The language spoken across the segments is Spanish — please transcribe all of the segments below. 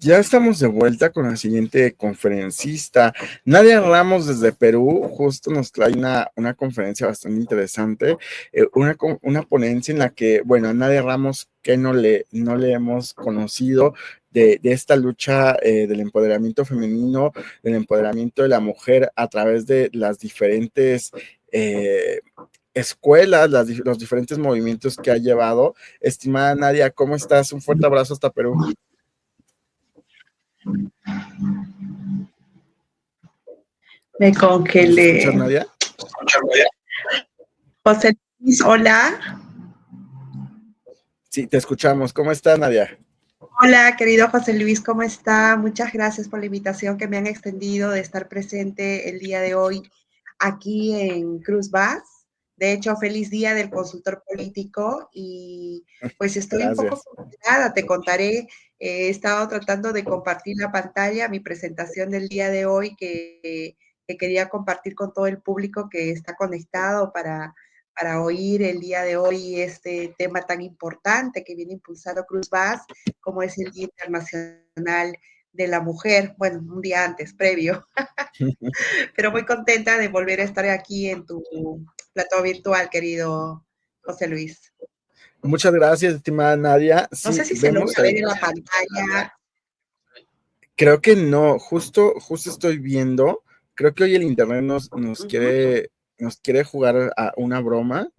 Ya estamos de vuelta con la siguiente conferencista. Nadia Ramos desde Perú justo nos trae una conferencia bastante interesante, una ponencia en la que, bueno, a Nadia Ramos que no le hemos conocido de esta lucha del empoderamiento femenino, del empoderamiento de la mujer a través de las diferentes escuelas, los diferentes movimientos que ha llevado. Estimada Nadia, ¿cómo estás? Un fuerte abrazo hasta Perú. Me congelé. ¿Nos escuchas, Nadia? José Luis, hola. Sí, te escuchamos. ¿Cómo está, Nadia? Hola, querido José Luis, ¿cómo está? Muchas gracias por la invitación que me han extendido de estar presente el día de hoy aquí en Cruz Vaz. De hecho, feliz día del consultor político y pues estoy un poco congelada, te contaré. He estado tratando de compartir la pantalla, mi presentación del día de hoy que quería compartir con todo el público que está conectado para oír el día de hoy este tema tan importante que viene impulsando Cruz Vaz, como es el Día Internacional de la Mujer, bueno, un día antes, previo, pero muy contenta de volver a estar aquí en tu plató virtual, querido José Luis. Muchas gracias, estimada Nadia. No sé Sí, si se logra vemos ahí. ver en la pantalla. Creo que no, justo estoy viendo, creo que hoy el internet nos quiere jugar a una broma.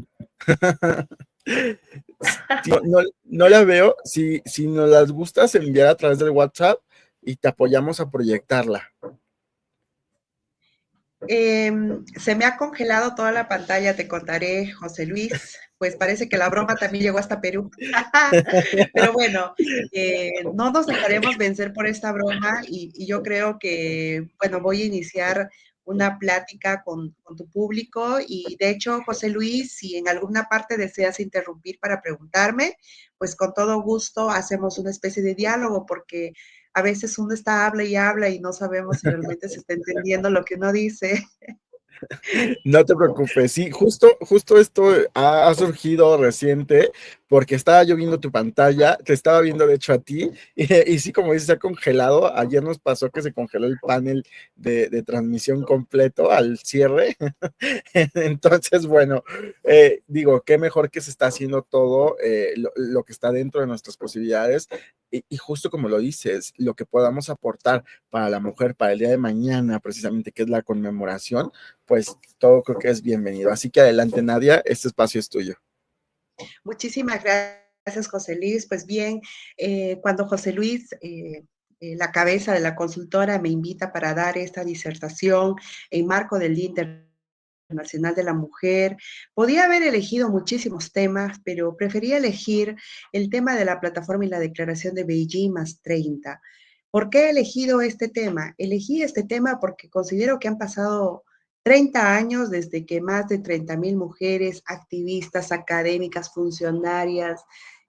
No la veo. Si nos las gustas enviar a través del WhatsApp y te apoyamos a proyectarla. Se me ha congelado toda la pantalla, te contaré, José Luis. Pues parece que la broma también llegó hasta Perú. Pero bueno, no nos dejaremos vencer por esta broma y yo creo que, bueno, voy a iniciar una plática con tu público y de hecho, José Luis, si en alguna parte deseas interrumpir para preguntarme, pues con todo gusto hacemos una especie de diálogo porque a veces uno está habla y no sabemos si realmente se está entendiendo lo que uno dice. No te preocupes, sí, justo esto ha surgido reciente porque estaba yo viendo tu pantalla, te estaba viendo de hecho a ti y sí, como dices, se ha congelado. Ayer nos pasó que se congeló el panel de transmisión completo al cierre. Entonces, bueno, digo, qué mejor que se está haciendo todo lo que está dentro de nuestras posibilidades y justo como lo dices, lo que podamos aportar para la mujer, para el día de mañana, precisamente, que es la conmemoración, pues todo creo que es bienvenido. Así que adelante, Nadia, este espacio es tuyo. Muchísimas gracias, José Luis. Pues bien, cuando José Luis, la cabeza de la consultora, me invita para dar esta disertación en marco del Día Internacional de la Mujer, podía haber elegido muchísimos temas, pero prefería elegir el tema de la plataforma y la declaración de Beijing más 30. ¿Por qué he elegido este tema? Elegí este tema porque considero que han pasado 30 años desde que más de 30,000 mujeres, activistas, académicas, funcionarias,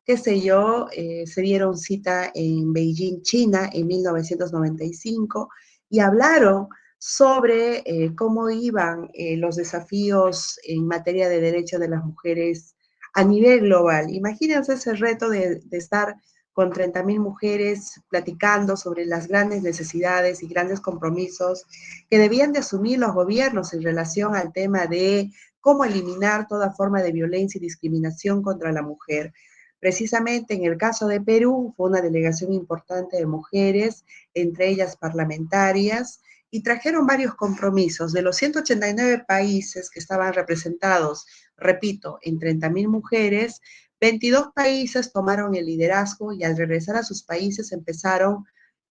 qué sé yo, se dieron cita en Beijing, China, en 1995 y hablaron sobre cómo iban los desafíos en materia de derechos de las mujeres a nivel global. Imagínense ese reto de estar con 30,000 mujeres platicando sobre las grandes necesidades y grandes compromisos que debían de asumir los gobiernos en relación al tema de cómo eliminar toda forma de violencia y discriminación contra la mujer. Precisamente en el caso de Perú fue una delegación importante de mujeres, entre ellas parlamentarias, y trajeron varios compromisos. De los 189 países que estaban representados, repito, en 30,000 mujeres, 22 países tomaron el liderazgo y al regresar a sus países empezaron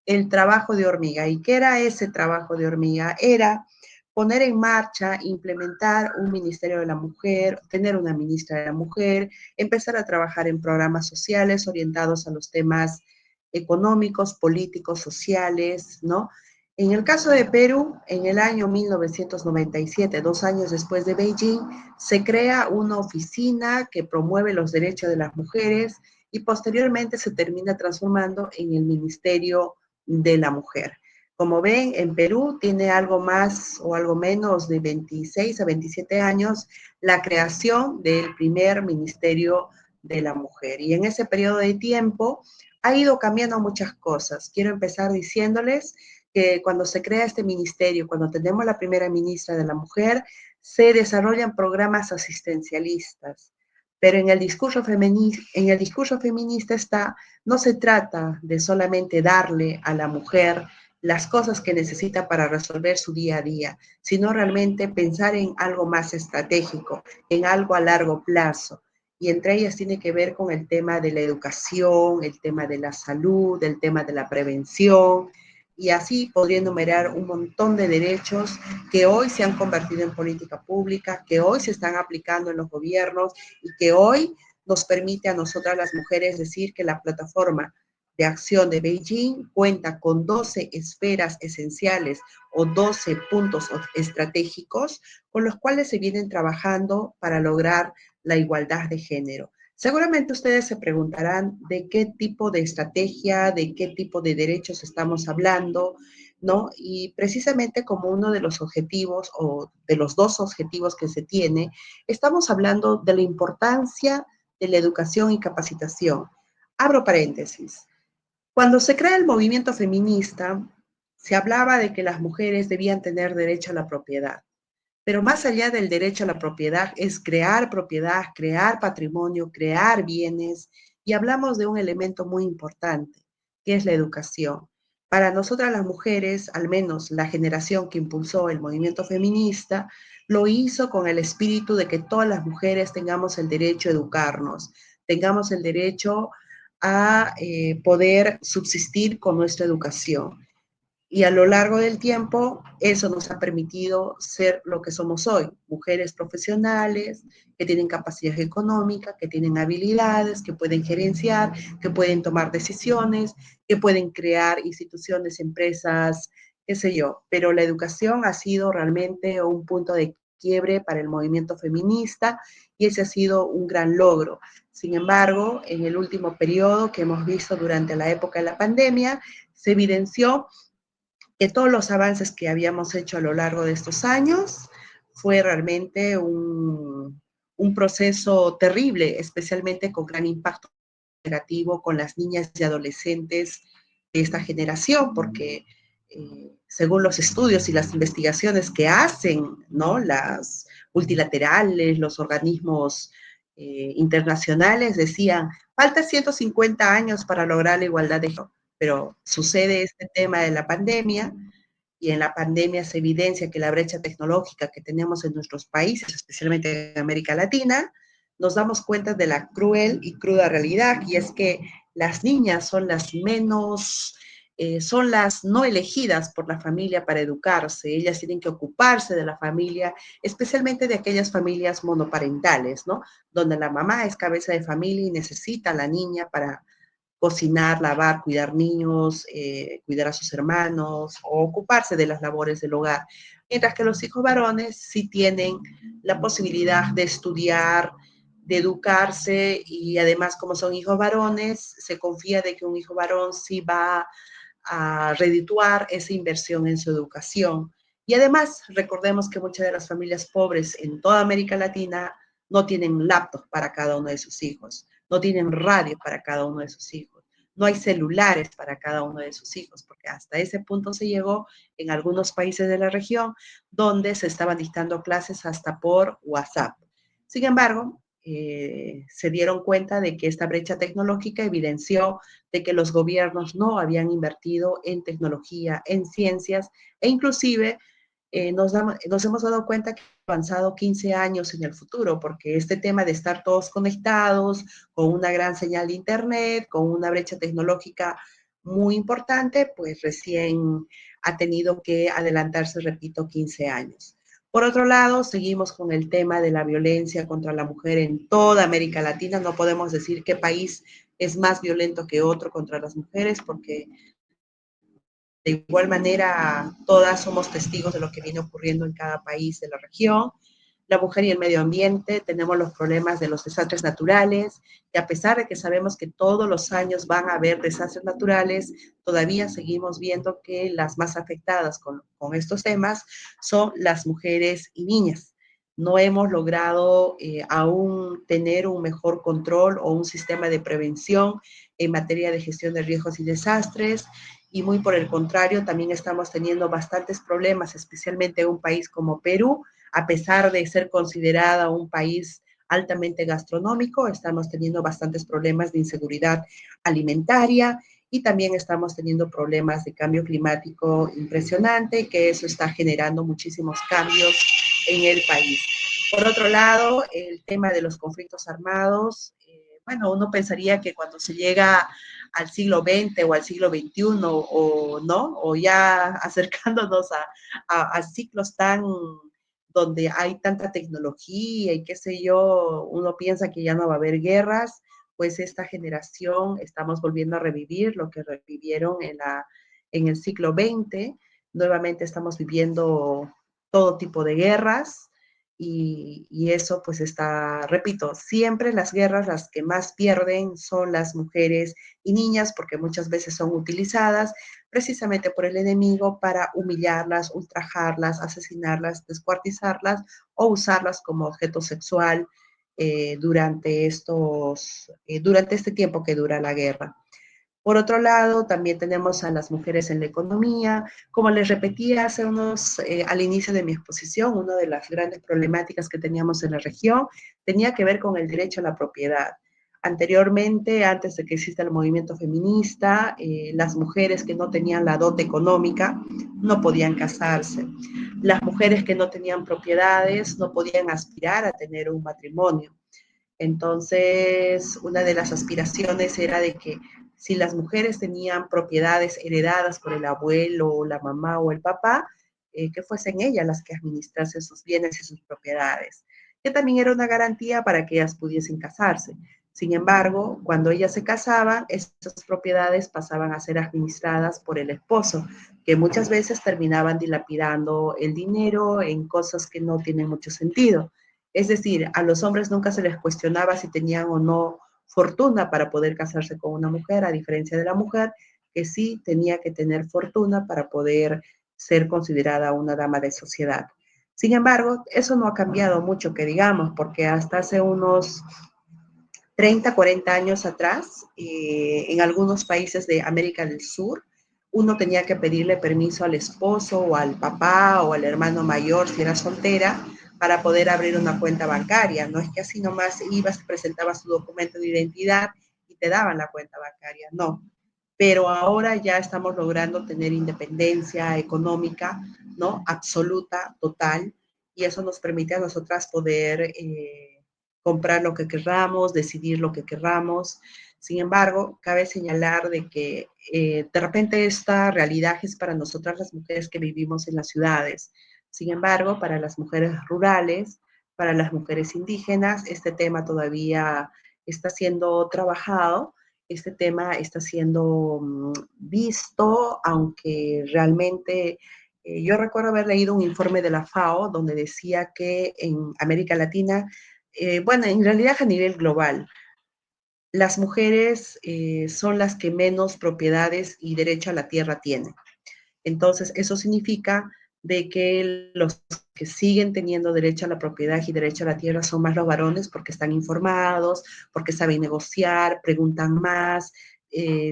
el trabajo de hormiga. ¿Y qué era ese trabajo de hormiga? Era poner en marcha, implementar un Ministerio de la Mujer, tener una ministra de la Mujer, empezar a trabajar en programas sociales orientados a los temas económicos, políticos, sociales, ¿no? En el caso de Perú, en el año 1997, 2 años después de Beijing, se crea una oficina que promueve los derechos de las mujeres y posteriormente se termina transformando en el Ministerio de la Mujer. Como ven, en Perú tiene algo más o algo menos de 26 a 27 años la creación del primer Ministerio de la Mujer. Y en ese periodo de tiempo, ha ido cambiando muchas cosas. Quiero empezar diciéndoles que cuando se crea este ministerio, cuando tenemos la primera ministra de la mujer, se desarrollan programas asistencialistas. Pero en el discurso feminista está, no se trata de solamente darle a la mujer las cosas que necesita para resolver su día a día, sino realmente pensar en algo más estratégico, en algo a largo plazo. Y entre ellas tiene que ver con el tema de la educación, el tema de la salud, el tema de la prevención, y así podría enumerar un montón de derechos que hoy se han convertido en política pública, que hoy se están aplicando en los gobiernos y que hoy nos permite a nosotras las mujeres decir que la plataforma de acción de Beijing cuenta con 12 esferas esenciales o 12 puntos estratégicos con los cuales se vienen trabajando para lograr la igualdad de género. Seguramente ustedes se preguntarán de qué tipo de estrategia, de qué tipo de derechos estamos hablando, ¿no? Y precisamente como uno de los objetivos o de los dos objetivos que se tiene, estamos hablando de la importancia de la educación y capacitación. Abro paréntesis. Cuando se crea el movimiento feminista, se hablaba de que las mujeres debían tener derecho a la propiedad. Pero más allá del derecho a la propiedad es crear propiedad, crear patrimonio, crear bienes, y hablamos de un elemento muy importante, que es la educación. Para nosotras las mujeres, al menos la generación que impulsó el movimiento feminista, lo hizo con el espíritu de que todas las mujeres tengamos el derecho a educarnos, tengamos el derecho a poder subsistir con nuestra educación. Y a lo largo del tiempo, eso nos ha permitido ser lo que somos hoy, mujeres profesionales que tienen capacidad económica, que tienen habilidades, que pueden gerenciar, que pueden tomar decisiones, que pueden crear instituciones, empresas, qué sé yo. Pero la educación ha sido realmente un punto de quiebre para el movimiento feminista y ese ha sido un gran logro. Sin embargo, en el último periodo que hemos visto durante la época de la pandemia, se evidenció que todos los avances que habíamos hecho a lo largo de estos años fue realmente un proceso terrible, especialmente con gran impacto negativo con las niñas y adolescentes de esta generación, porque según los estudios y las investigaciones que hacen, ¿no? Las multilaterales, los organismos internacionales decían, falta 150 años para lograr la igualdad de género, pero sucede este tema de la pandemia y en la pandemia se evidencia que la brecha tecnológica que tenemos en nuestros países, especialmente en América Latina, nos damos cuenta de la cruel y cruda realidad, y es que las niñas son las menos, son las no elegidas por la familia para educarse. Ellas tienen que ocuparse de la familia, especialmente de aquellas familias monoparentales, ¿no? Donde la mamá es cabeza de familia y necesita a la niña para cocinar, lavar, cuidar niños, cuidar a sus hermanos o ocuparse de las labores del hogar. Mientras que los hijos varones sí tienen la posibilidad de estudiar, de educarse y además como son hijos varones, se confía de que un hijo varón sí va a redituar esa inversión en su educación. Y además, recordemos que muchas de las familias pobres en toda América Latina no tienen laptops para cada uno de sus hijos, no tienen radio para cada uno de sus hijos, no hay celulares para cada uno de sus hijos, porque hasta ese punto se llegó en algunos países de la región donde se estaban dictando clases hasta por WhatsApp. Sin embargo, se dieron cuenta de que esta brecha tecnológica evidenció de que los gobiernos no habían invertido en tecnología, en ciencias, e inclusive nos hemos dado cuenta que ha avanzado 15 años en el futuro, porque este tema de estar todos conectados, con una gran señal de Internet, con una brecha tecnológica muy importante, pues recién ha tenido que adelantarse, repito, 15 años. Por otro lado, seguimos con el tema de la violencia contra la mujer en toda América Latina. No podemos decir qué país es más violento que otro contra las mujeres, porque de igual manera todas somos testigos de lo que viene ocurriendo en cada país de la región. La mujer y el medio ambiente, tenemos los problemas de los desastres naturales, y a pesar de que sabemos que todos los años van a haber desastres naturales, todavía seguimos viendo que las más afectadas con estos temas son las mujeres y niñas. no hemos logrado aún tener un mejor control o un sistema de prevención en materia de gestión de riesgos y desastres. Y muy por el contrario, también estamos teniendo bastantes problemas, especialmente en un país como Perú, a pesar de ser considerada un país altamente gastronómico, estamos teniendo bastantes problemas de inseguridad alimentaria y también estamos teniendo problemas de cambio climático impresionante, que eso está generando muchísimos cambios en el país. Por otro lado, el tema de los conflictos armados, bueno, uno pensaría que cuando se llega al siglo XX o al siglo XXI o no, o ya acercándonos a ciclos tan donde hay tanta tecnología y qué sé yo, uno piensa que ya no va a haber guerras, pues esta generación estamos volviendo a revivir lo que revivieron en el siglo XX. Nuevamente estamos viviendo todo tipo de guerras y eso pues está, repito, siempre las guerras las que más pierden son las mujeres y niñas porque muchas veces son utilizadas precisamente por el enemigo para humillarlas, ultrajarlas, asesinarlas, descuartizarlas o usarlas como objeto sexual durante este tiempo que dura la guerra. Por otro lado, también tenemos a las mujeres en la economía. Como les repetí al inicio de mi exposición, una de las grandes problemáticas que teníamos en la región tenía que ver con el derecho a la propiedad. Anteriormente, antes de que exista el movimiento feminista, las mujeres que no tenían la dote económica no podían casarse. Las mujeres que no tenían propiedades no podían aspirar a tener un matrimonio. Entonces, una de las aspiraciones era de que si las mujeres tenían propiedades heredadas por el abuelo, la mamá o el papá, que fuesen ellas las que administrasen sus bienes y sus propiedades, que también era una garantía para que ellas pudiesen casarse. Sin embargo, cuando ellas se casaban, esas propiedades pasaban a ser administradas por el esposo, que muchas veces terminaban dilapidando el dinero en cosas que no tienen mucho sentido. Es decir, a los hombres nunca se les cuestionaba si tenían o no fortuna para poder casarse con una mujer, a diferencia de la mujer, que sí tenía que tener fortuna para poder ser considerada una dama de sociedad. Sin embargo, eso no ha cambiado mucho, que digamos, porque hasta hace unos 30, 40 años atrás, en algunos países de América del Sur, uno tenía que pedirle permiso al esposo o al papá o al hermano mayor si era soltera para poder abrir una cuenta bancaria. No es que así nomás ibas, presentabas tu documento de identidad y te daban la cuenta bancaria, no. Pero ahora ya estamos logrando tener independencia económica, ¿no? Absoluta, total, y eso nos permite a nosotras poder comprar lo que querramos, decidir lo que querramos. Sin embargo, cabe señalar de que de repente esta realidad es para nosotras las mujeres que vivimos en las ciudades. Sin embargo, para las mujeres rurales, para las mujeres indígenas, este tema todavía está siendo trabajado, este tema está siendo visto, aunque realmente yo recuerdo haber leído un informe de la FAO donde decía que en América Latina, bueno, en realidad a nivel global, las mujeres son las que menos propiedades y derecho a la tierra tienen. Entonces, eso significa de que los que siguen teniendo derecho a la propiedad y derecho a la tierra son más los varones porque están informados, porque saben negociar, preguntan más,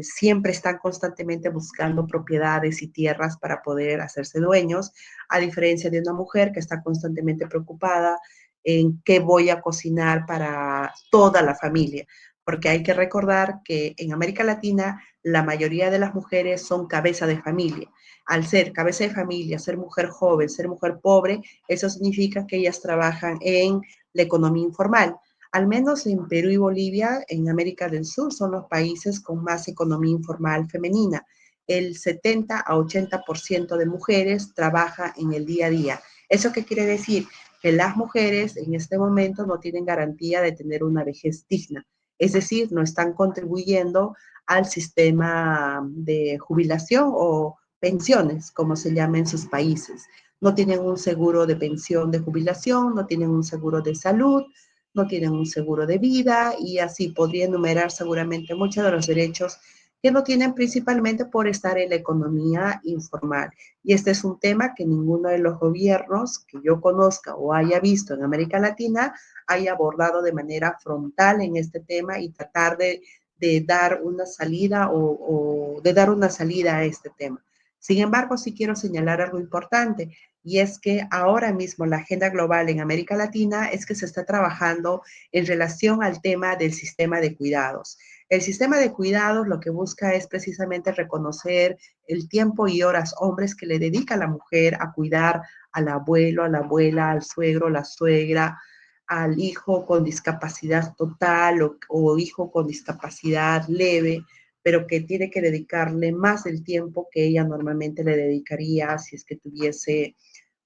siempre están constantemente buscando propiedades y tierras para poder hacerse dueños, a diferencia de una mujer que está constantemente preocupada en qué voy a cocinar para toda la familia, porque hay que recordar que en América Latina la mayoría de las mujeres son cabeza de familia. Al ser cabeza de familia, ser mujer joven, ser mujer pobre, eso significa que ellas trabajan en la economía informal. Al menos en Perú y Bolivia, en América del Sur, son los países con más economía informal femenina. El 70 a 80% de mujeres trabaja en el día a día. ¿Eso qué quiere decir? Que las mujeres en este momento no tienen garantía de tener una vejez digna. Es decir, no están contribuyendo al sistema de jubilación o pensiones, como se llama en sus países. No tienen un seguro de pensión de jubilación, no tienen un seguro de salud, no tienen un seguro de vida y así podría enumerar seguramente muchos de los derechos que no tienen principalmente por estar en la economía informal. Y este es un tema que ninguno de los gobiernos que yo conozca o haya visto en América Latina haya abordado de manera frontal en este tema y tratar de dar una salida o de dar una salida a este tema. Sin embargo, sí quiero señalar algo importante, y es que ahora mismo la agenda global en América Latina es que se está trabajando en relación al tema del sistema de cuidados. El sistema de cuidados lo que busca es precisamente reconocer el tiempo y horas hombres que le dedica la mujer a cuidar al abuelo, a la abuela, al suegro, la suegra, al hijo con discapacidad total o hijo con discapacidad leve, pero que tiene que dedicarle más del tiempo que ella normalmente le dedicaría si es que tuviese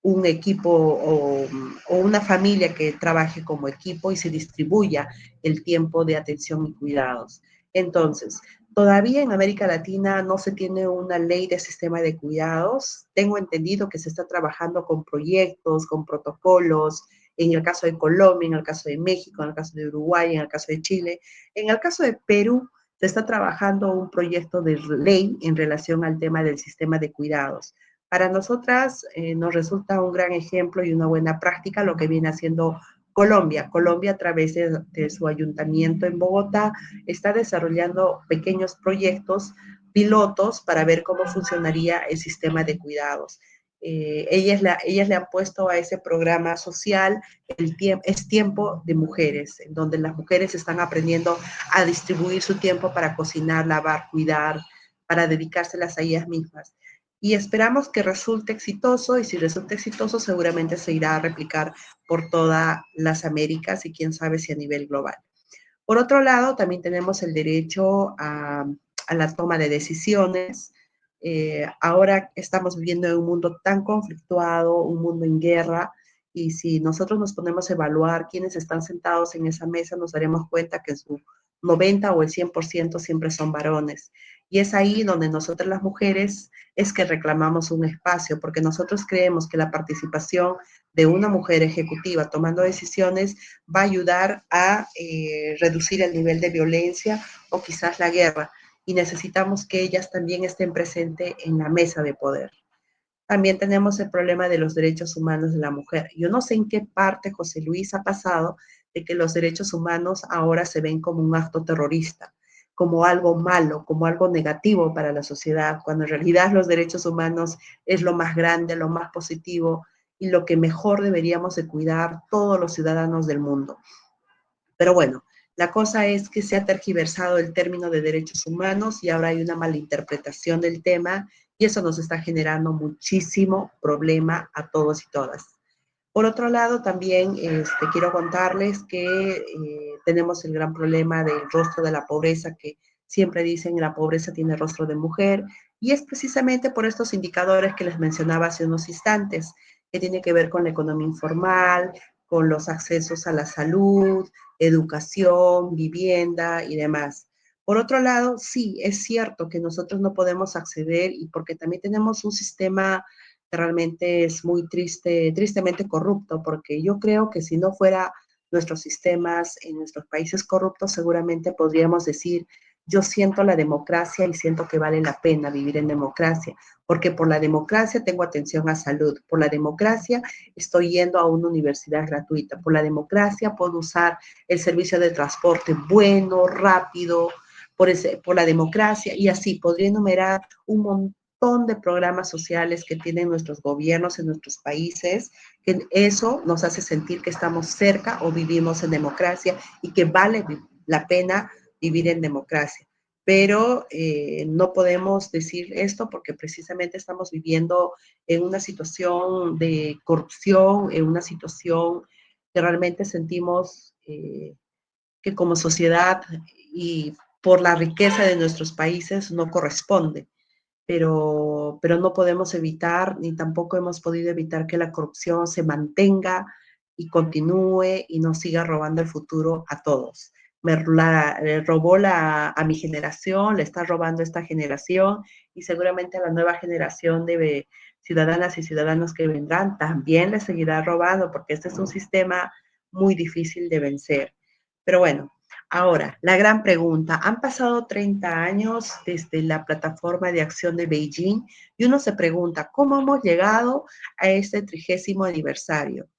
un equipo o una familia que trabaje como equipo y se distribuya el tiempo de atención y cuidados. Entonces, todavía en América Latina no se tiene una ley de sistema de cuidados. Tengo entendido que se está trabajando con proyectos, con protocolos, en el caso de Colombia, en el caso de México, en el caso de Uruguay, en el caso de Chile. En el caso de Perú, se está trabajando un proyecto de ley en relación al tema del sistema de cuidados. Para nosotras nos resulta un gran ejemplo y una buena práctica lo que viene haciendo Colombia. Colombia, a través de su ayuntamiento en Bogotá, está desarrollando pequeños proyectos pilotos para ver cómo funcionaría el sistema de cuidados. Ellas le han puesto a ese programa social es tiempo de mujeres, en donde las mujeres están aprendiendo a distribuir su tiempo para cocinar, lavar, cuidar, para dedicárselas a ellas mismas. Y esperamos que resulte exitoso, y si resulta exitoso seguramente se irá a replicar por todas las Américas y quién sabe si a nivel global. Por otro lado, también tenemos el derecho a la toma de decisiones. Ahora estamos viviendo en un mundo tan conflictuado, un mundo en guerra, y si nosotros nos ponemos a evaluar quiénes están sentados en esa mesa, nos daremos cuenta que su 90 o el 100% siempre son varones. Y es ahí donde nosotras las mujeres es que reclamamos un espacio, porque nosotros creemos que la participación de una mujer ejecutiva tomando decisiones va a ayudar a reducir el nivel de violencia o quizás la guerra. Y necesitamos que ellas también estén presentes en la mesa de poder. También tenemos el problema de los derechos humanos de la mujer. Yo no sé en qué parte, José Luis, ha pasado de que los derechos humanos ahora se ven como un acto terrorista, como algo malo, como algo negativo para la sociedad, cuando en realidad los derechos humanos es lo más grande, lo más positivo y lo que mejor deberíamos de cuidar todos los ciudadanos del mundo. Pero bueno, la cosa es que se ha tergiversado el término de derechos humanos y ahora hay una malinterpretación del tema, y eso nos está generando muchísimo problema a todos y todas. Por otro lado, también quiero contarles que tenemos el gran problema del rostro de la pobreza, que siempre dicen la pobreza tiene rostro de mujer, y es precisamente por estos indicadores que les mencionaba hace unos instantes, que tiene que ver con la economía informal, con los accesos a la salud, educación, vivienda y demás. Por otro lado, sí, es cierto que nosotros no podemos acceder, y porque también tenemos un sistema que realmente es muy triste, tristemente corrupto, porque yo creo que si no fuera nuestros sistemas en nuestros países corruptos, seguramente podríamos decir, yo siento la democracia y siento que vale la pena vivir en democracia, porque por la democracia tengo atención a salud, por la democracia estoy yendo a una universidad gratuita, por la democracia puedo usar el servicio de transporte bueno, rápido, por la democracia, y así podría enumerar un montón de programas sociales que tienen nuestros gobiernos en nuestros países, que eso nos hace sentir que estamos cerca o vivimos en democracia y que vale la pena vivir en democracia. Pero no podemos decir esto porque precisamente estamos viviendo en una situación de corrupción, en una situación que realmente sentimos que como sociedad y por la riqueza de nuestros países no corresponde, pero no podemos evitar, ni tampoco hemos podido evitar que la corrupción se mantenga y continúe y nos siga robando el futuro a todos. Le robó a mi generación, le está robando a esta generación, y seguramente a la nueva generación de ciudadanas y ciudadanos que vendrán también le seguirá robando, porque este es un sistema muy difícil de vencer. Pero bueno, Ahora, la gran pregunta, han pasado 30 años desde la plataforma de acción de Beijing y uno se pregunta, ¿cómo hemos llegado a este 30º aniversario?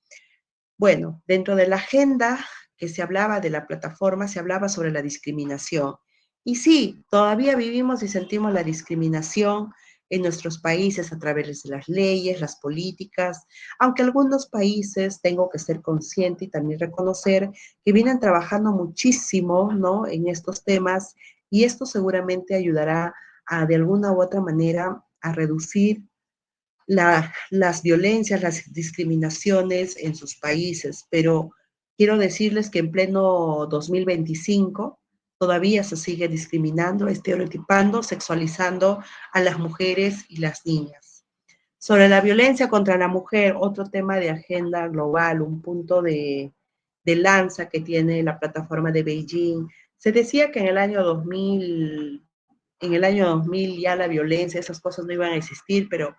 Bueno, dentro de la agenda que se hablaba de la plataforma, se hablaba sobre la discriminación. Y sí, todavía vivimos y sentimos la discriminación en nuestros países a través de las leyes, las políticas, aunque algunos países, tengo que ser consciente y también reconocer que vienen trabajando muchísimo, ¿no?, en estos temas, y esto seguramente ayudará a, de alguna u otra manera, a reducir las violencias, las discriminaciones en sus países, pero quiero decirles que en pleno 2025 todavía se sigue discriminando, estereotipando, sexualizando a las mujeres y las niñas. Sobre la violencia contra la mujer, otro tema de agenda global, un punto de lanza que tiene la plataforma de Beijing. Se decía que en el año 2000 ya la violencia, esas cosas no iban a existir, pero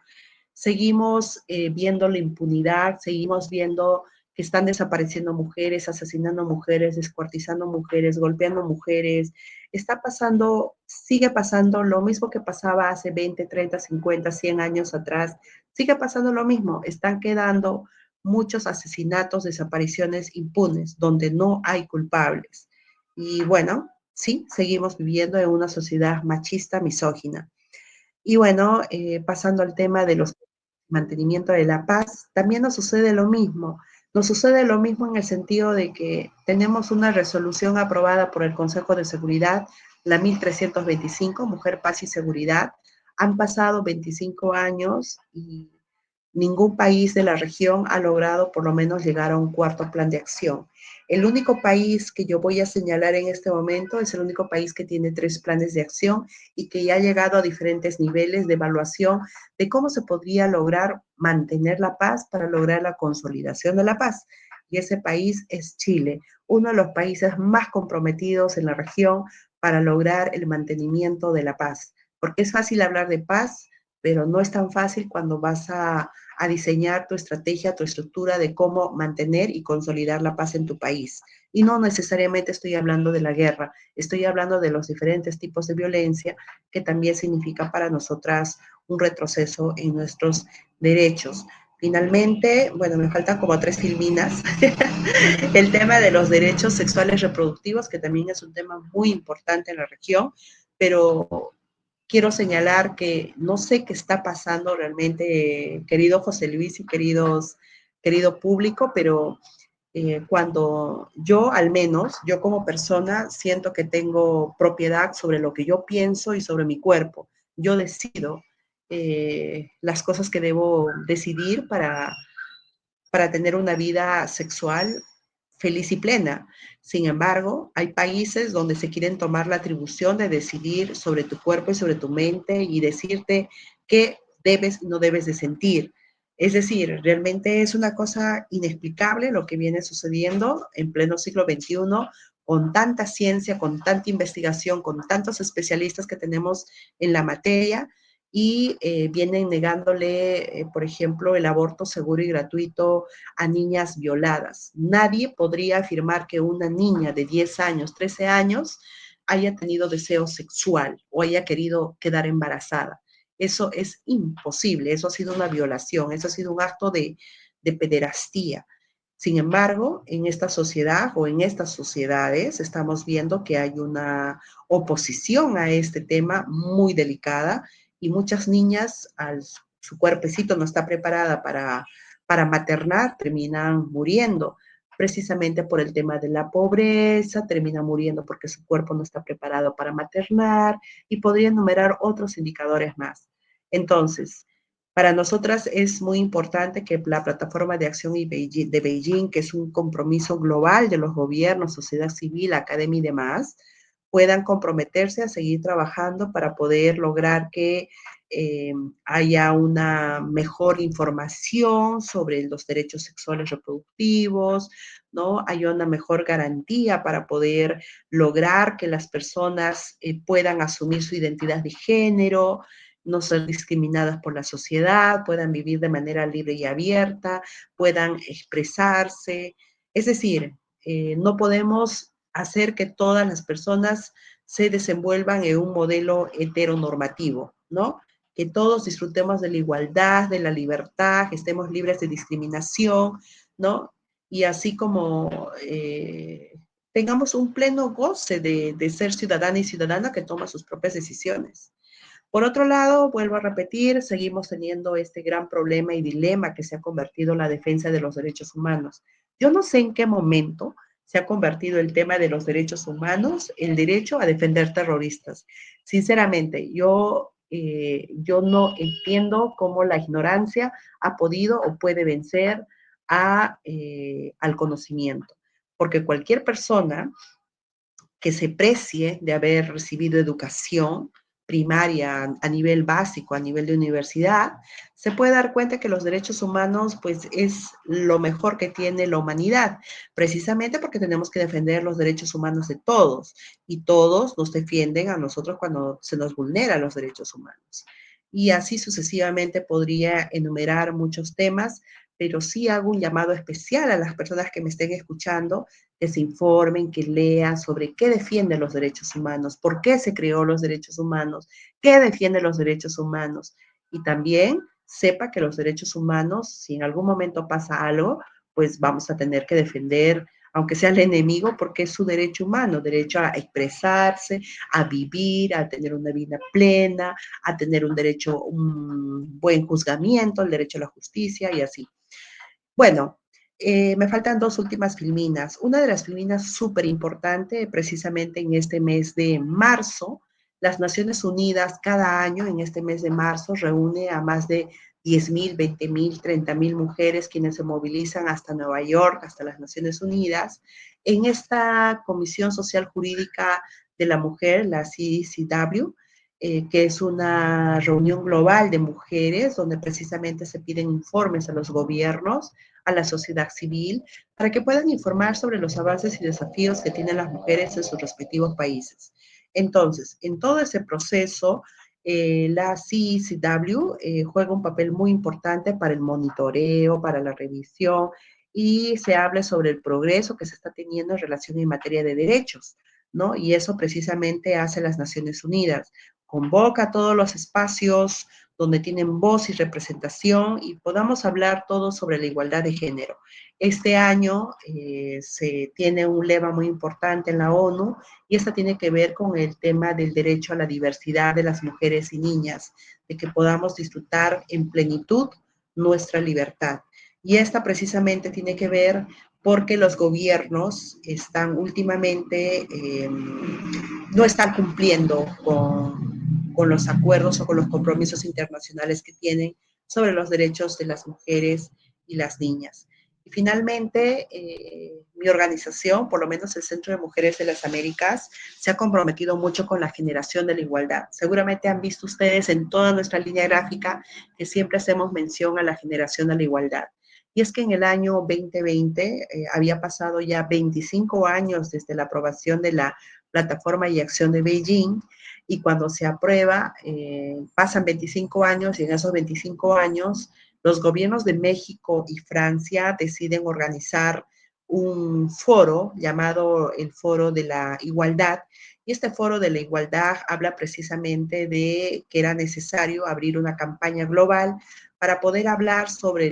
seguimos viendo la impunidad, seguimos viendo que están desapareciendo mujeres, asesinando mujeres, descuartizando mujeres, golpeando mujeres. Está pasando, sigue pasando lo mismo que pasaba hace 20, 30, 50, 100 años atrás. Sigue pasando lo mismo. Están quedando muchos asesinatos, desapariciones impunes, donde no hay culpables. Y bueno, sí, seguimos viviendo en una sociedad machista, misógina. Y bueno, pasando al tema de los mantenimiento de la paz, también nos sucede lo mismo. Nos sucede lo mismo en el sentido de que tenemos una resolución aprobada por el Consejo de Seguridad, la 1325, Mujer, Paz y Seguridad. Han pasado 25 años y ningún país de la región ha logrado por lo menos llegar a un cuarto plan de acción. El único país que yo voy a señalar en este momento es el único país que tiene 3 planes de acción y que ya ha llegado a diferentes niveles de evaluación de cómo se podría lograr mantener la paz para lograr la consolidación de la paz. Y ese país es Chile, uno de los países más comprometidos en la región para lograr el mantenimiento de la paz. Porque es fácil hablar de paz, pero no es tan fácil cuando vas a diseñar tu estrategia, tu estructura de cómo mantener y consolidar la paz en tu país. Y no necesariamente estoy hablando de la guerra, estoy hablando de los diferentes tipos de violencia que también significa para nosotras un retroceso en nuestros derechos. Finalmente, bueno, me faltan como 3 filminas, el tema de los derechos sexuales reproductivos, que también es un tema muy importante en la región, pero quiero señalar que no sé qué está pasando realmente, querido José Luis y querido público, pero cuando yo, al menos, yo como persona, siento que tengo propiedad sobre lo que yo pienso y sobre mi cuerpo. Yo decido las cosas que debo decidir para tener una vida sexual feliz y plena. Sin embargo, hay países donde se quieren tomar la atribución de decidir sobre tu cuerpo y sobre tu mente y decirte qué debes y no debes de sentir. Es decir, realmente es una cosa inexplicable lo que viene sucediendo en pleno siglo XXI, con tanta ciencia, con tanta investigación, con tantos especialistas que tenemos en la materia, y vienen negándole, por ejemplo, el aborto seguro y gratuito a niñas violadas. Nadie podría afirmar que una niña de 10 años, 13 años, haya tenido deseo sexual o haya querido quedar embarazada. Eso es imposible, eso ha sido una violación, eso ha sido un acto de pederastía. Sin embargo, en esta sociedad o en estas sociedades estamos viendo que hay una oposición a este tema muy delicada y muchas niñas, su cuerpecito no está preparada para maternar, terminan muriendo precisamente por el tema de la pobreza, terminan muriendo porque su cuerpo no está preparado para maternar y podría enumerar otros indicadores más. Entonces, para nosotras es muy importante que la plataforma de acción de Beijing, que es un compromiso global de los gobiernos, sociedad civil, academia y demás, puedan comprometerse a seguir trabajando para poder lograr que eh, haya una mejor información sobre los derechos sexuales reproductivos, ¿no? Haya una mejor garantía para poder lograr que las personas puedan asumir su identidad de género, no ser discriminadas por la sociedad, puedan vivir de manera libre y abierta, puedan expresarse. Es decir, no podemos hacer que todas las personas se desenvuelvan en un modelo heteronormativo, ¿no? Que todos disfrutemos de la igualdad, de la libertad, que estemos libres de discriminación, ¿no? Y así como tengamos un pleno goce de ser ciudadana y ciudadana que toma sus propias decisiones. Por otro lado, vuelvo a repetir, seguimos teniendo este gran problema y dilema que se ha convertido en la defensa de los derechos humanos. Yo no sé en qué momento se ha convertido el tema de los derechos humanos, el derecho a defender terroristas. Sinceramente, yo no entiendo cómo la ignorancia ha podido o puede vencer al conocimiento, porque cualquier persona que se precie de haber recibido educación primaria a nivel básico, a nivel de universidad, se puede dar cuenta que los derechos humanos pues es lo mejor que tiene la humanidad, precisamente porque tenemos que defender los derechos humanos de todos y todos nos defienden a nosotros cuando se nos vulneran los derechos humanos. Y así sucesivamente podría enumerar muchos temas, pero sí hago un llamado especial a las personas que me estén escuchando que se informen, que lean sobre qué defienden los derechos humanos, por qué se creó los derechos humanos, qué defienden los derechos humanos. Y también sepa que los derechos humanos, si en algún momento pasa algo, pues vamos a tener que defender, aunque sea el enemigo, porque es su derecho humano, derecho a expresarse, a vivir, a tener una vida plena, a tener un derecho, un buen juzgamiento, el derecho a la justicia y así. Bueno, me faltan dos últimas filminas. Una de las filminas súper importante, precisamente en este mes de marzo, las Naciones Unidas cada año en este mes de marzo reúne a más de 10.000, 20.000, 30.000 mujeres quienes se movilizan hasta Nueva York, hasta las Naciones Unidas, en esta Comisión Social Jurídica de la Mujer, la CCW, que es una reunión global de mujeres donde precisamente se piden informes a los gobiernos, a la sociedad civil, para que puedan informar sobre los avances y desafíos que tienen las mujeres en sus respectivos países. Entonces, en todo ese proceso, la CCW juega un papel muy importante para el monitoreo, para la revisión, y se habla sobre el progreso que se está teniendo en relación en materia de derechos, ¿no? Y eso precisamente hace las Naciones Unidas. Convoca a todos los espacios donde tienen voz y representación y podamos hablar todos sobre la igualdad de género. Este año se tiene un lema muy importante en la ONU y esta tiene que ver con el tema del derecho a la diversidad de las mujeres y niñas, de que podamos disfrutar en plenitud nuestra libertad. Y esta precisamente tiene que ver porque los gobiernos están últimamente, no están cumpliendo con los acuerdos o con los compromisos internacionales que tienen sobre los derechos de las mujeres y las niñas. Y finalmente, mi organización, por lo menos el Centro de Mujeres de las Américas, se ha comprometido mucho con la generación de la igualdad. Seguramente han visto ustedes en toda nuestra línea gráfica que siempre hacemos mención a la generación de la igualdad. Y es que en el año 2020 había pasado ya 25 años desde la aprobación de la Plataforma y Acción de Beijing, y cuando se aprueba, pasan 25 años y en esos 25 años los gobiernos de México y Francia deciden organizar un foro llamado el Foro de la Igualdad. Y este Foro de la Igualdad habla precisamente de que era necesario abrir una campaña global para poder hablar sobre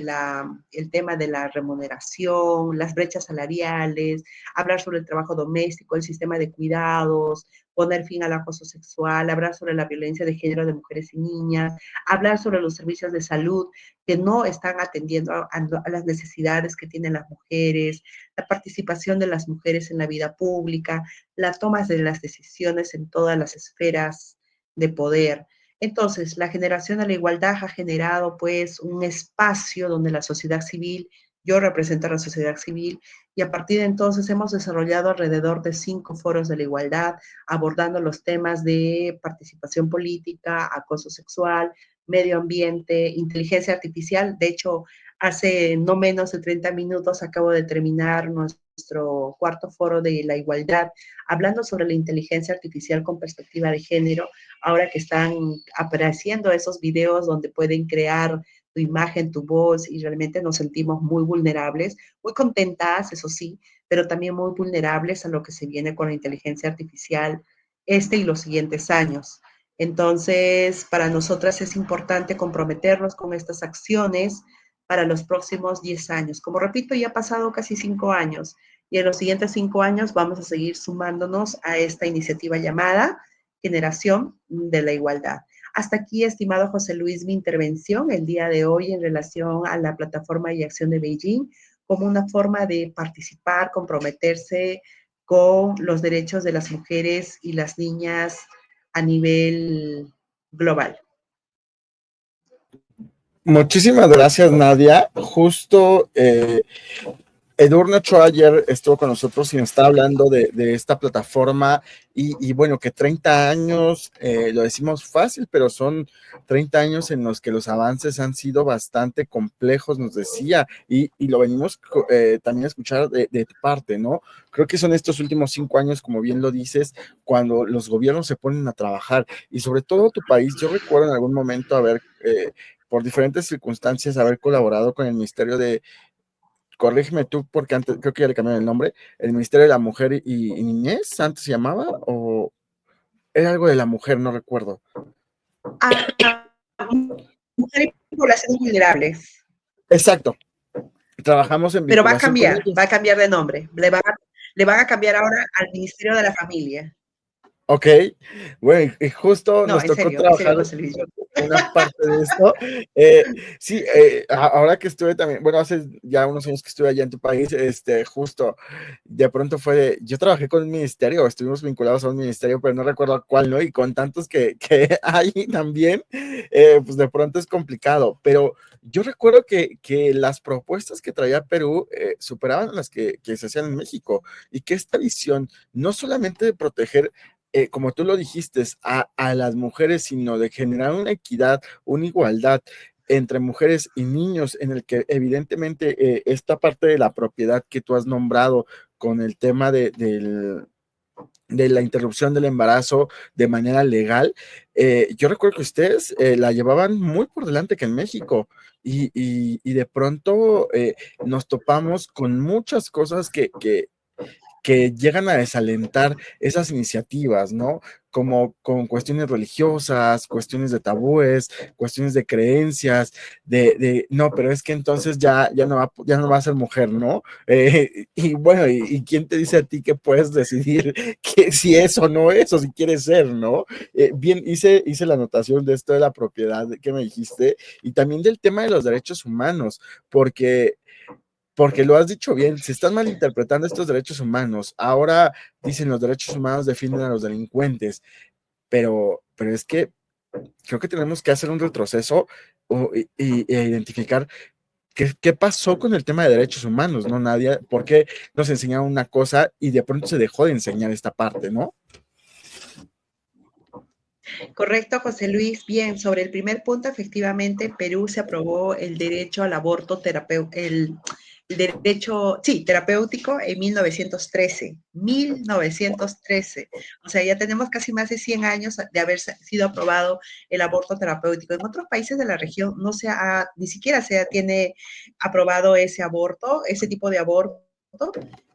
el tema de la remuneración, las brechas salariales, hablar sobre el trabajo doméstico, el sistema de cuidados, poner fin al acoso sexual, hablar sobre la violencia de género de mujeres y niñas, hablar sobre los servicios de salud que no están atendiendo a las necesidades que tienen las mujeres, la participación de las mujeres en la vida pública, la toma de las decisiones en todas las esferas de poder. Entonces, la generación de la igualdad ha generado pues un espacio donde la sociedad civil, yo represento a la sociedad civil, y a partir de entonces hemos desarrollado alrededor de 5 foros de la igualdad, abordando los temas de participación política, acoso sexual, medio ambiente, inteligencia artificial. De hecho, hace no menos de 30 minutos acabo de terminar nuestro cuarto foro de la igualdad, hablando sobre la inteligencia artificial con perspectiva de género, ahora que están apareciendo esos videos donde pueden crear tu tu imagen, tu voz, y realmente nos sentimos muy vulnerables, muy contentas, eso sí, pero también muy vulnerables a lo que se viene con la inteligencia artificial y los siguientes años. Entonces, para nosotras es importante comprometernos con estas acciones para los próximos 10 años. Como repito, ya ha pasado casi 5 años y en los siguientes 5 años vamos a seguir sumándonos a esta iniciativa llamada Generación de la Igualdad. Hasta aquí, estimado José Luis, mi intervención el día de hoy en relación a la plataforma y acción de Beijing como una forma de participar, comprometerse con los derechos de las mujeres y las niñas a nivel global. Muchísimas gracias, Nadia. Justo Edurne Ochoa ayer estuvo con nosotros y nos está hablando de esta plataforma y bueno, que 30 años, lo decimos fácil, pero son 30 años en los que los avances han sido bastante complejos, nos decía, y lo venimos también a escuchar de tu parte, ¿no? Creo que son estos últimos 5 años, como bien lo dices, cuando los gobiernos se ponen a trabajar y sobre todo tu país, yo recuerdo en algún momento haber, por diferentes circunstancias, haber colaborado con el Ministerio de corrígeme tú, porque antes creo que ya le cambiaron el nombre, el Ministerio de la Mujer y Niñez, antes se llamaba, o era algo de la mujer, no recuerdo. Ah, mujeres y poblaciones vulnerables. Exacto, trabajamos en Pero vinculación con ellos. va a cambiar de nombre. Le van a cambiar ahora al Ministerio de la Familia. Ok, bueno, y justo No, nos tocó en serio, trabajar José Luis. una parte de esto. Sí, ahora que estuve también, bueno, hace ya unos años que estuve allá en tu país, justo de pronto yo trabajé con un ministerio, estuvimos vinculados a un ministerio, pero no recuerdo a cuál, ¿no? Y con tantos que hay también, pues de pronto es complicado, pero yo recuerdo que las propuestas que traía Perú superaban las que se hacían en México y que esta visión, no solamente de proteger como tú lo dijiste, a las mujeres, sino de generar una equidad, una igualdad entre mujeres y niños, en el que evidentemente esta parte de la propiedad que tú has nombrado con el tema de la interrupción del embarazo de manera legal, yo recuerdo que ustedes la llevaban muy por delante que en México. Y de pronto nos topamos con muchas cosas que llegan a desalentar esas iniciativas, ¿no? Como con cuestiones religiosas, cuestiones de tabúes, cuestiones de creencias, no, pero es que entonces ya no va a ser mujer, ¿no? Y bueno, y quién te dice a ti que puedes decidir que si es o no es, o si quieres ser, ¿no? Bien, hice la anotación de esto de la propiedad que me dijiste, y también del tema de los derechos humanos, porque lo has dicho bien, se están malinterpretando estos derechos humanos. Ahora dicen los derechos humanos defienden a los delincuentes, pero es que creo que tenemos que hacer un retroceso e identificar qué pasó con el tema de derechos humanos, ¿no, Nadia? ¿Por qué nos enseñaron una cosa y de pronto se dejó de enseñar esta parte, ¿no? Correcto, José Luis. Bien, sobre el primer punto, efectivamente, en Perú se aprobó el derecho al aborto el derecho, sí, terapéutico en 1913. 1913. O sea, ya tenemos casi más de 100 años de haber sido aprobado el aborto terapéutico. En otros países de la región no ni siquiera tiene aprobado ese aborto, ese tipo de aborto,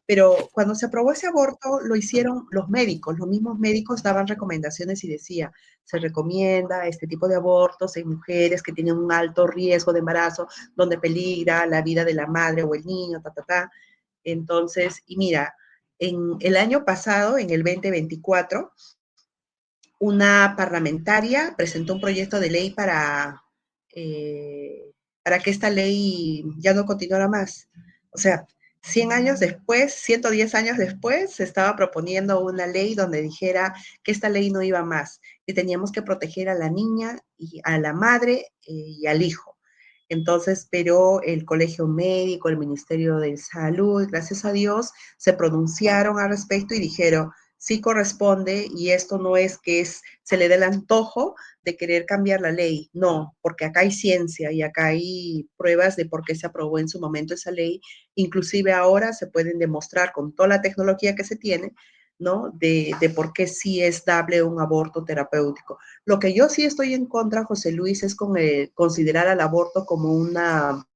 pero cuando se aprobó ese aborto lo hicieron los médicos, los mismos médicos daban recomendaciones y decía, se recomienda este tipo de abortos en mujeres que tienen un alto riesgo de embarazo, donde peligra la vida de la madre o el niño, ta, ta, ta. Entonces, y mira, en el año pasado, en el 2024, una parlamentaria presentó un proyecto de ley para que esta ley ya no continuara más. O sea, 100 años después, 110 años después, se estaba proponiendo una ley donde dijera que esta ley no iba más, que teníamos que proteger a la niña y a la madre y al hijo. Entonces, pero el Colegio Médico, el Ministerio de Salud, gracias a Dios, se pronunciaron al respecto y dijeron, sí corresponde y esto no es que se le dé el antojo de querer cambiar la ley, no, porque acá hay ciencia y acá hay pruebas de por qué se aprobó en su momento esa ley, inclusive ahora se pueden demostrar con toda la tecnología que se tiene ¿no? De por qué sí es dable un aborto terapéutico. Lo que yo sí estoy en contra, José Luis, es con considerar al aborto como una,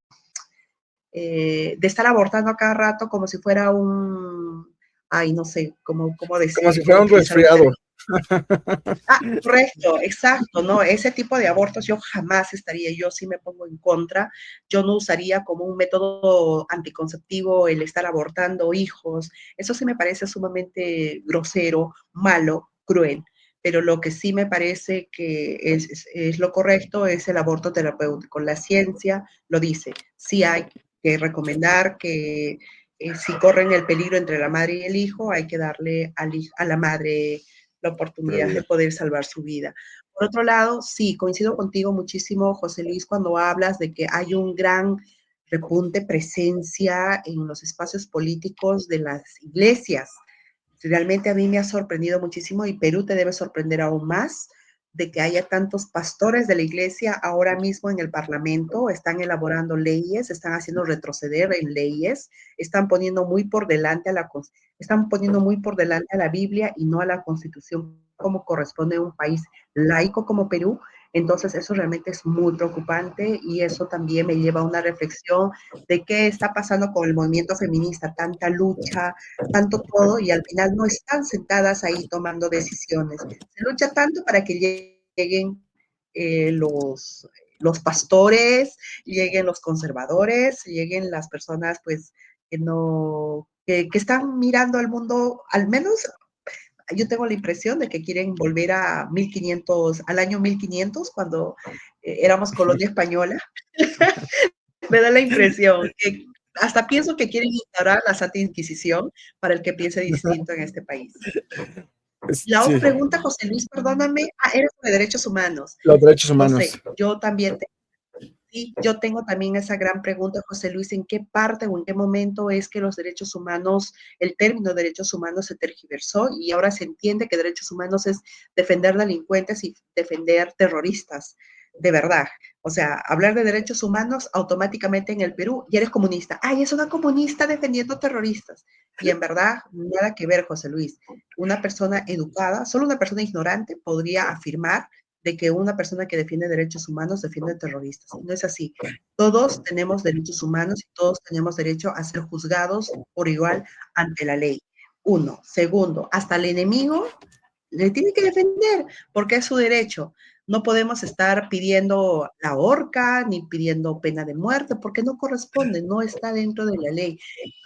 de estar abortando a cada rato como si fuera un, ay, no sé, cómo Como si decirlo, fuera un utilizar un resfriado. término. Ah, correcto, exacto, ¿no? Ese tipo de abortos yo jamás estaría, yo sí me pongo en contra, yo no usaría como un método anticonceptivo el estar abortando hijos, eso sí me parece sumamente grosero, malo, cruel, pero lo que sí me parece que es lo correcto es el aborto terapéutico. La ciencia lo dice, sí hay que recomendar que si corren el peligro entre la madre y el hijo, hay que darle a la madre la oportunidad de poder salvar su vida. Por otro lado, sí, coincido contigo muchísimo, José Luis, cuando hablas de que hay un gran repunte, presencia en los espacios políticos de las iglesias. Realmente a mí me ha sorprendido muchísimo y Perú te debe sorprender aún más de que haya tantos pastores de la iglesia ahora mismo en el Parlamento, están elaborando leyes, están haciendo retroceder en leyes, están poniendo muy por delante a están poniendo muy por delante a la Biblia y no a la Constitución como corresponde a un país laico como Perú. Entonces eso realmente es muy preocupante y eso también me lleva a una reflexión de qué está pasando con el movimiento feminista, tanta lucha, tanto todo, y al final no están sentadas ahí tomando decisiones. Se lucha tanto para que lleguen los pastores, lleguen los conservadores, lleguen las personas pues que no, que están mirando al mundo, al menos yo tengo la impresión de que quieren volver a 1500, al año 1500, cuando éramos colonia española. Me da la impresión que hasta pienso que quieren instaurar la Santa Inquisición para el que piense distinto en este país. La otra Sí, pregunta, José Luis, perdóname, eres de derechos humanos. los derechos No humanos. sé, yo también sí, yo tengo también esa gran pregunta, José Luis, ¿en qué parte o en qué momento es que los derechos humanos, el término derechos humanos se tergiversó y ahora se entiende que derechos humanos es defender delincuentes y defender terroristas? De verdad. O sea, hablar de derechos humanos automáticamente en el Perú, ya eres comunista. Ay, es una comunista defendiendo terroristas. Y en verdad, nada que ver, José Luis. Una persona educada, solo una persona ignorante podría afirmar de que una persona que defiende derechos humanos defiende terroristas. No es así. Todos tenemos derechos humanos y todos tenemos derecho a ser juzgados por igual ante la ley. Uno. Segundo, hasta el enemigo le tiene que defender porque es su derecho. No podemos estar pidiendo la horca ni pidiendo pena de muerte porque no corresponde, no está dentro de la ley.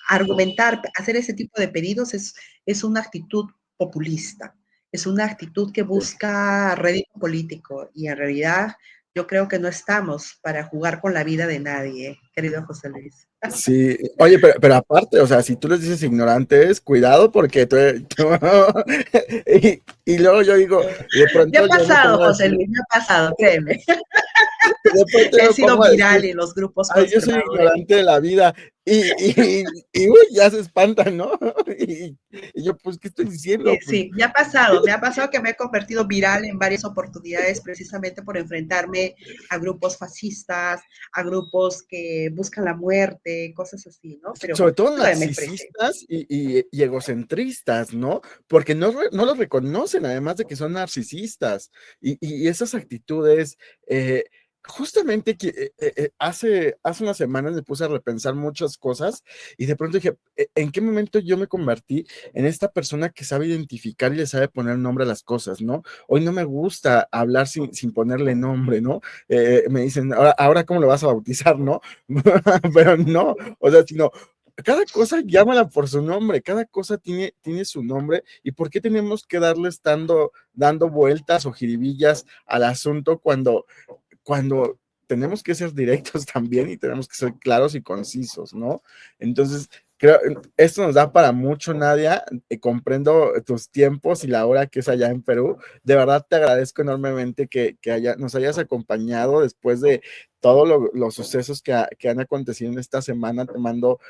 Argumentar, hacer ese tipo de pedidos es una actitud populista, es una actitud que busca rédito político y en realidad yo creo que no estamos para jugar con la vida de nadie, querido José Luis. Sí, oye, pero aparte, o sea, si tú les dices ignorantes, cuidado porque y luego yo digo, de Me pronto ha yo me pasado, pongo a José decir, Luis, me ha pasado, créeme. de pronto yo He me sido pongo a viral decir, en los grupos ay, yo soy conservadores. ignorante de la vida, y uy, ya se espantan, ¿no? Y yo, pues, ¿qué estoy diciendo? Pues, Sí, me ha pasado que me he convertido viral en varias oportunidades precisamente por enfrentarme a grupos fascistas, a grupos que buscan la muerte, cosas así, ¿no? Pero sobre todo todavía me expresé. narcisistas y egocentristas, ¿no? Porque no los reconocen, además de que son narcisistas. Y esas actitudes, justamente que hace unas semanas me puse a repensar muchas cosas y de pronto dije, ¿en qué momento yo me convertí en esta persona que sabe identificar y le sabe poner nombre a las cosas, ¿no? Hoy no me gusta hablar sin ponerle nombre, ¿no? Me dicen, ahora ¿cómo lo vas a bautizar, no? Pero no, o sea, sino cada cosa llámala por su nombre, cada cosa tiene su nombre, y por qué tenemos que darle dando vueltas o jiribillas al asunto cuando tenemos que ser directos también y tenemos que ser claros y concisos, ¿no? Entonces, creo, esto nos da para mucho, Nadia. Comprendo tus tiempos y la hora que es allá en Perú. De verdad te agradezco enormemente que nos hayas acompañado después de todos los sucesos que han acontecido en esta semana. Te mando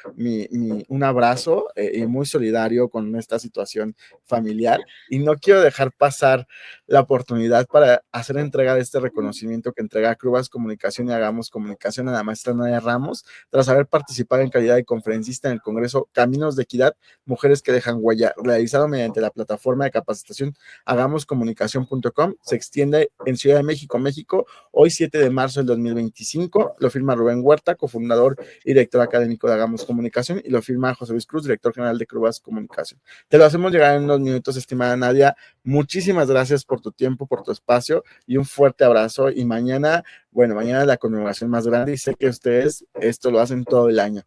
un abrazo muy solidario con esta situación familiar y no quiero dejar pasar la oportunidad para hacer entrega de este reconocimiento que entrega Crubas Comunicación y Hagamos Comunicación a la maestra Nadia Ramos, tras haber participado en calidad de conferencista en el Congreso Caminos de Equidad, Mujeres que Dejan Huella, realizado mediante la plataforma de capacitación hagamoscomunicación.com. Se extiende en Ciudad de México, México, hoy 7 de marzo del 2025. Lo firma Rubén Huerta, cofundador y director académico de Hagamos Comunicación, y lo firma José Luis Cruz, director general de Crubas Comunicación. Te lo hacemos llegar en unos minutos, estimada Nadia. Muchísimas gracias por tu tiempo, por tu espacio y un fuerte abrazo. Y mañana, bueno, mañana la conmemoración más grande y sé que ustedes esto lo hacen todo el año.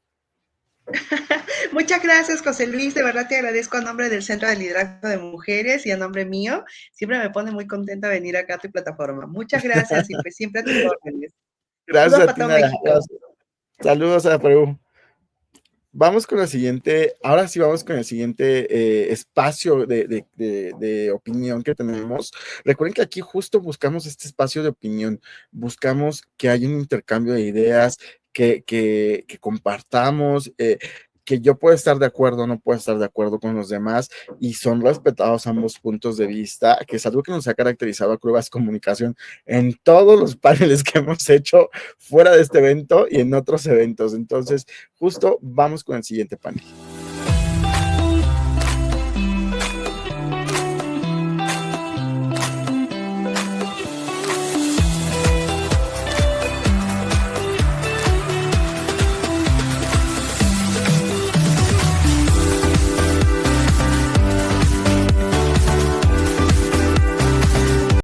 Muchas gracias, José Luis. De verdad te agradezco a nombre del Centro de Liderazgo de Mujeres y a nombre mío. Siempre me pone muy contenta venir acá a tu plataforma. Muchas gracias y pues siempre a tus órdenes. Gracias Saludos a para ti, todo Nadia. México. Saludos a Perú. Vamos con la siguiente, ahora sí vamos con el siguiente espacio de opinión que tenemos. Recuerden que aquí justo buscamos este espacio de opinión, buscamos que haya un intercambio de ideas, que compartamos, que yo pueda estar de acuerdo, no puedo estar de acuerdo con los demás y son respetados ambos puntos de vista, que es algo que nos ha caracterizado a Crubas Comunicación en todos los paneles que hemos hecho fuera de este evento y en otros eventos. Entonces, justo vamos con el siguiente panel.